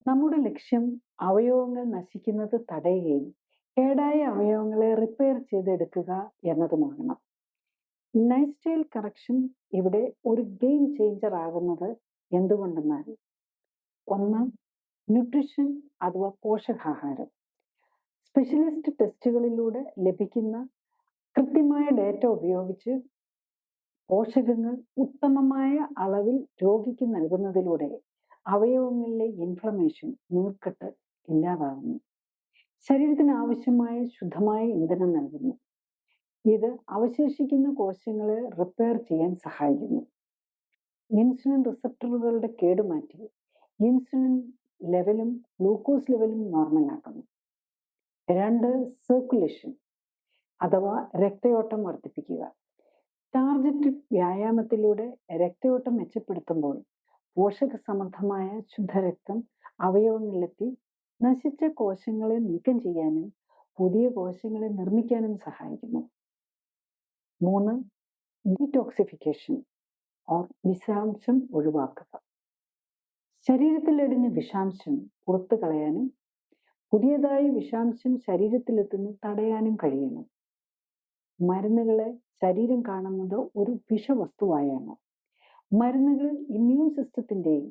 നമ്മുടെ ലക്ഷ്യം അവയവങ്ങൾ നശിക്കുന്നത് തടയുകയും കേടായ അവയവങ്ങളെ റിപ്പയർ ചെയ്തെടുക്കുക എന്നതുമാകണം. ലൈഫ് സ്റ്റൈൽ കറക്ഷൻ ഇവിടെ ഒരു ഗെയിം ചേഞ്ചർ ആകുന്നത് എന്തുകൊണ്ടെന്നാൽ, ഒന്ന്, ന്യൂട്രിഷൻ അഥവാ പോഷകാഹാരം. സ്പെഷ്യലിസ്റ്റ് ടെസ്റ്റുകളിലൂടെ ലഭിക്കുന്ന കൃത്യമായ ഡേറ്റ ഉപയോഗിച്ച് പോഷകങ്ങൾ ഉത്തമമായ അളവിൽ രോഗിക്ക് നൽകുന്നതിലൂടെ അവയവങ്ങളിലെ ഇൻഫ്ലമേഷൻ, നീർക്കെട്ട് ഇല്ലാതാകുന്നു. ശരീരത്തിന് ആവശ്യമായ ശുദ്ധമായ ഇന്ധനം നൽകുന്നു. ഇത് അവശേഷിക്കുന്ന കോശങ്ങളെ റിപ്പയർ ചെയ്യാൻ സഹായിക്കുന്നു. ഇൻസുലിൻ റിസപ്റ്ററുകളുടെ കേടുമാറ്റി ഇൻസുലിൻ ലെവലും ഗ്ലൂക്കോസ് ലെവലും നോർമലാക്കുന്നു. രണ്ട്, സർക്കുലേഷൻ അഥവാ രക്തയോട്ടം വർദ്ധിപ്പിക്കുക. ടാർഗറ്റഡ് വ്യായാമത്തിലൂടെ രക്തയോട്ടം മെച്ചപ്പെടുത്തുമ്പോൾ പോഷകസമൃദ്ധമായ ശുദ്ധരക്തം അവയവങ്ങളിലെത്തി നശിച്ച കോശങ്ങളെ നീക്കം ചെയ്യാനും പുതിയ കോശങ്ങളെ നിർമ്മിക്കാനും സഹായിക്കുന്നു. മൂന്ന്, ഡീടോക്സിഫിക്കേഷൻ ഓർ വിഷാംശം ഒഴിവാക്കുക. ശരീരത്തിലടിഞ്ഞ വിഷാംശം പുറത്തു കളയാനും പുതിയതായി വിഷാംശം ശരീരത്തിലെത്തുന്നത് തടയാനും കഴിയണം. മരുന്നുകളെ ശരീരം കാണുന്നത് ഒരു വിഷവസ്തുവായാണ്. മരുന്നുകൾ ഇമ്മ്യൂൺ സിസ്റ്റത്തിൻ്റെയും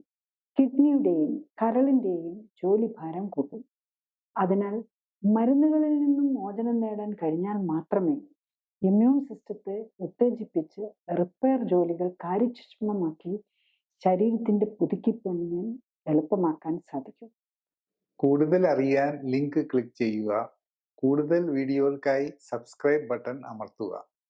കിഡ്നിയുടെയും കരളിൻ്റെയും ജോലിഭാരം കൂട്ടും. അതിനാൽ മരുന്നുകളിൽ നിന്നും മോചനം നേടാൻ കഴിഞ്ഞാൽ മാത്രമേ ഇമ്മ്യൂൺ സിസ്റ്റത്തെ ഉത്തേജിപ്പിച്ച് റിപ്പയർ ജോലികൾ കാര്യക്ഷമമാക്കി ശരീരത്തിന്റെ പുതുക്കിപ്പണിയാൻ എളുപ്പമാക്കാൻ സാധിക്കും. കൂടുതൽ അറിയാൻ ലിങ്ക് ക്ലിക്ക് ചെയ്യുക. കൂടുതൽ വീഡിയോകൾക്കായി സബ്സ്ക്രൈബ് ബട്ടൺ അമർത്തുക.